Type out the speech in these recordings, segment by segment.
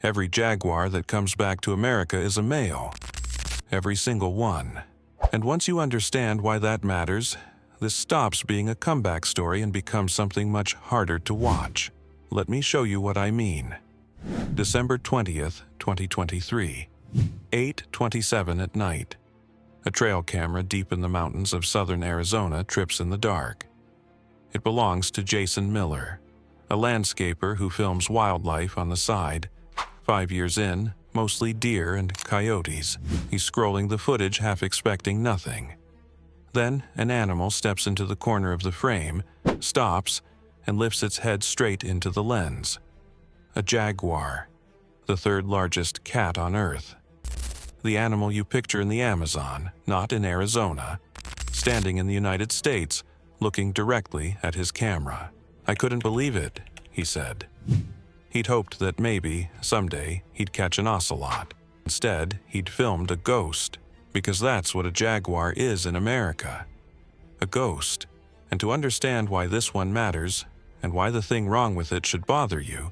Every jaguar that comes back to America is a male. Every single one. And once you understand why that matters, this stops being a comeback story and becomes something much harder to watch. Let me show you what I mean. December 20th, 2023, 8:27 at night. A trail camera deep in the mountains of southern Arizona trips in the dark. It belongs to Jason Miller, a landscaper who films wildlife on the side. 5 years in, mostly deer and coyotes. He's scrolling the footage, half expecting nothing. Then an animal steps into the corner of the frame, stops, and lifts its head straight into the lens. A jaguar, the third largest cat on Earth. The animal you picture in the Amazon, not in Arizona, standing in the United States, looking directly at his camera. "I couldn't believe it," he said. He'd hoped that maybe, someday, he'd catch an ocelot. Instead, he'd filmed a ghost, because that's what a jaguar is in America. A ghost. And to understand why this one matters, and why the thing wrong with it should bother you,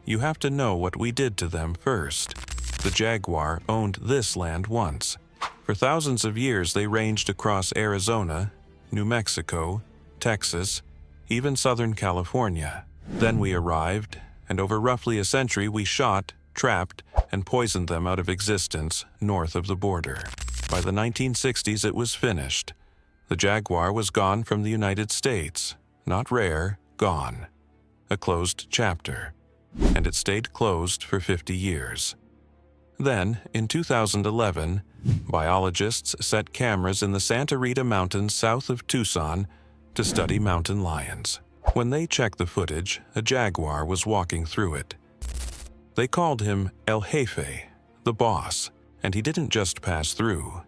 you have to know what we did to them first. The jaguar owned this land once. For thousands of years they ranged across Arizona, New Mexico, Texas, even Southern California. Then we arrived, and over roughly a century we shot, trapped, and poisoned them out of existence north of the border. By the 1960s it was finished. The jaguar was gone from the United States. Not rare, gone. A closed chapter. And it stayed closed for 50 years. Then, in 2011, biologists set cameras in the Santa Rita Mountains south of Tucson to study mountain lions. When they checked the footage, a jaguar was walking through it. They called him El Jefe, the boss, and he didn't just pass through.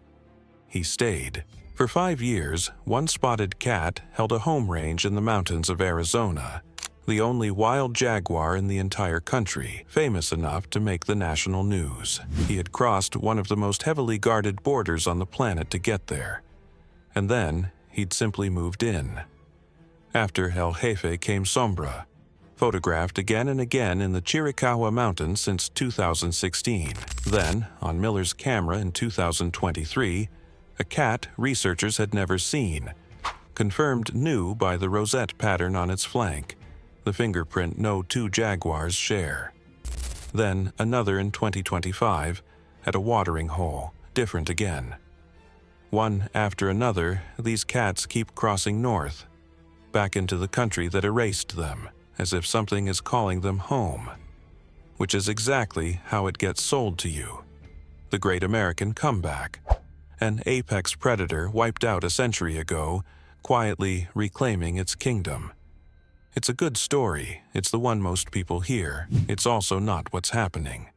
He stayed. For 5 years, one spotted cat held a home range in the mountains of Arizona, the only wild jaguar in the entire country, famous enough to make the national news. He had crossed one of the most heavily guarded borders on the planet to get there, and then he'd simply moved in. After El Jefe came Sombra, photographed again and again in the Chiricahuas Mountains since 2016. Then, on Miller's camera in 2023, a cat researchers had never seen, confirmed new by the rosette pattern on its flank, the fingerprint no two jaguars share. Then another in 2025 at a watering hole, different again. One after another, these cats keep crossing north, back into the country that erased them, as if something is calling them home. Which is exactly how it gets sold to you. The Great American Comeback. An apex predator wiped out a century ago, quietly reclaiming its kingdom. It's a good story. It's the one most people hear. It's also not what's happening.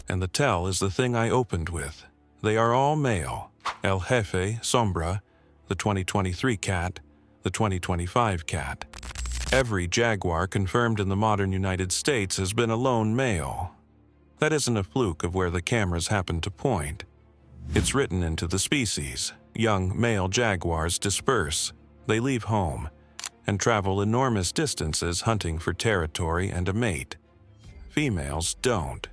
And the tell is the thing I opened with. They are all male. El Jefe, Sombra, the 2023 cat, the 2025 cat. Every jaguar confirmed in the modern United States has been a lone male. That isn't a fluke of where the cameras happen to point. It's written into the species. Young male jaguars disperse. They leave home and travel enormous distances hunting for territory and a mate. Females don't.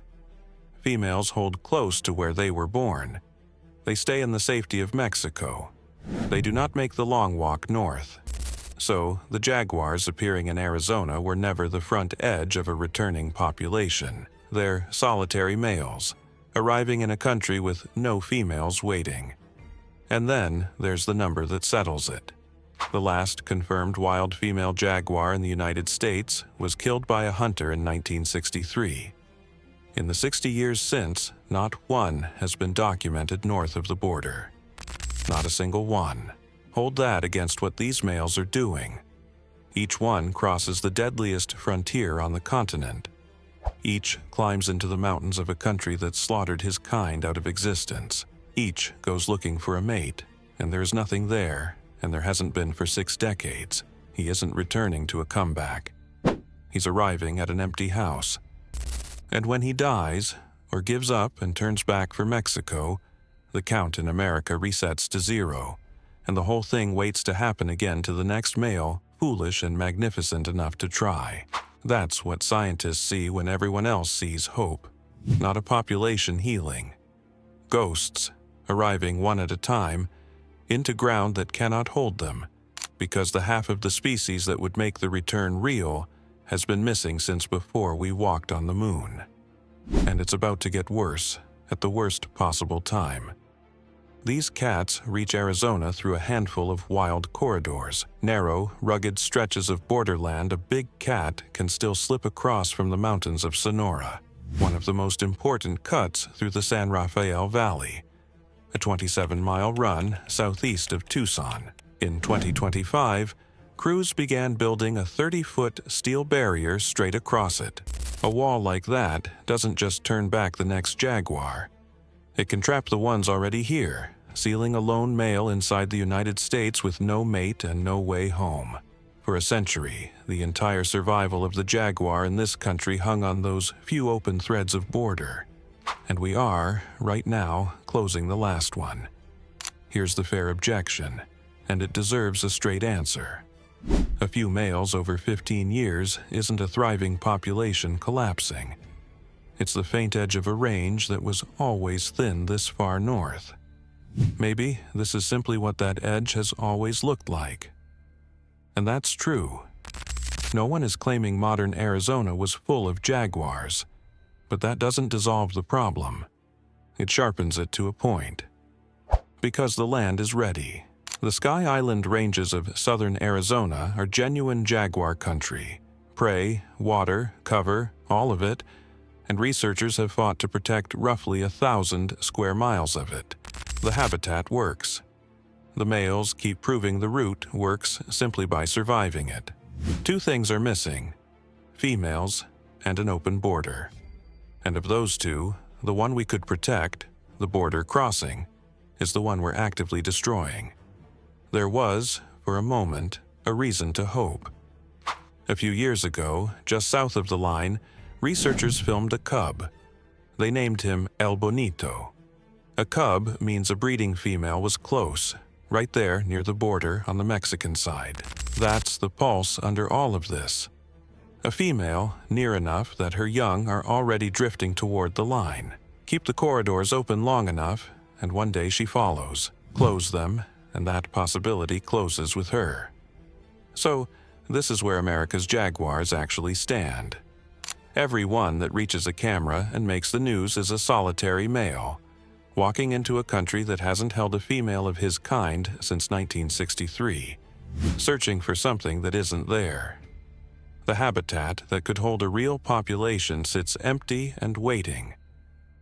Females hold close to where they were born. They stay in the safety of Mexico. They do not make the long walk north. So, the jaguars appearing in Arizona were never the front edge of a returning population. They're solitary males, arriving in a country with no females waiting. And then there's the number that settles it. The last confirmed wild female jaguar in the United States was killed by a hunter in 1963. In the 60 years since, not one has been documented north of the border. Not a single one. Hold that against what these males are doing. Each one crosses the deadliest frontier on the continent. Each climbs into the mountains of a country that slaughtered his kind out of existence. Each goes looking for a mate, and there's nothing there, and there hasn't been for 6 decades. He isn't returning to a comeback. He's arriving at an empty house. And when he dies, or gives up and turns back for Mexico, the count in America resets to 0, and the whole thing waits to happen again to the next male, foolish and magnificent enough to try. That's what scientists see when everyone else sees hope. not a population healing. Ghosts, arriving one at a time, into ground that cannot hold them, because the half of the species that would make the return real has been missing since before we walked on the moon. And it's about to get worse, at the worst possible time. These cats reach Arizona through a handful of wild corridors, narrow, rugged stretches of borderland a big cat can still slip across from the mountains of Sonora, one of the most important cuts through the San Rafael Valley, a 27-mile run southeast of Tucson. In 2025, crews began building a 30-foot steel barrier straight across it. A wall like that doesn't just turn back the next Jaguar. It can trap the ones already here, sealing a lone male inside the United States with no mate and no way home. For a century, the entire survival of the Jaguar in this country hung on those few open threads of border. And we are, right now, closing the last one. Here's the fair objection, and it deserves a straight answer. A few males over 15 years isn't a thriving population collapsing. It's the faint edge of a range that was always thin this far north. Maybe this is simply what that edge has always looked like. And that's true. No one is claiming modern Arizona was full of jaguars, but that doesn't dissolve the problem. It sharpens it to a point. Because the land is ready. The Sky Island ranges of southern Arizona are genuine jaguar country. Prey, water, cover, all of it, and researchers have fought to protect roughly 1,000 square miles of it. The habitat works. The males keep proving the route works simply by surviving it. Two things are missing: females and an open border. And of those two, the one we could protect, the border crossing, is the one we're actively destroying. There was, for a moment, a reason to hope. A few years ago, just south of the line, researchers filmed a cub. They named him El Bonito. A cub means a breeding female was close, right there near the border on the Mexican side. That's the pulse under all of this. A female near enough that her young are already drifting toward the line. Keep the corridors open long enough, and one day she follows. Close them, and that possibility closes with her. So, this is where America's Jaguars actually stand. Every one that reaches a camera and makes the news is a solitary male, walking into a country that hasn't held a female of his kind since 1963, searching for something that isn't there. The habitat that could hold a real population sits empty and waiting.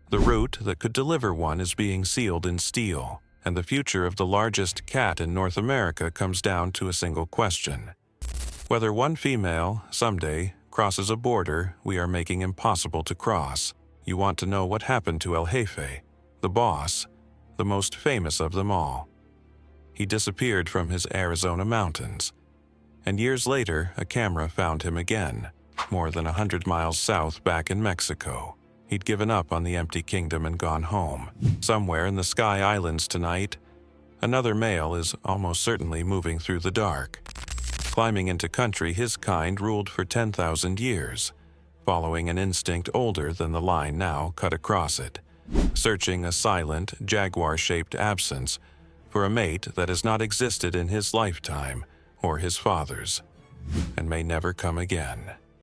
The route that could deliver one is being sealed in steel, and the future of the largest cat in North America comes down to a single question: whether one female, someday, crosses a border we are making impossible to cross. You want to know what happened to El Jefe, the boss, the most famous of them all. He disappeared from his Arizona mountains, and years later a camera found him again, more than 100 miles south back in Mexico. He'd given up on the empty kingdom and gone home. Somewhere in the Sky Islands tonight, another male is almost certainly moving through the dark, climbing into country his kind ruled for 10,000 years, following an instinct older than the line now cut across it, searching a silent, jaguar-shaped absence for a mate that has not existed in his lifetime or his father's, and may never come again.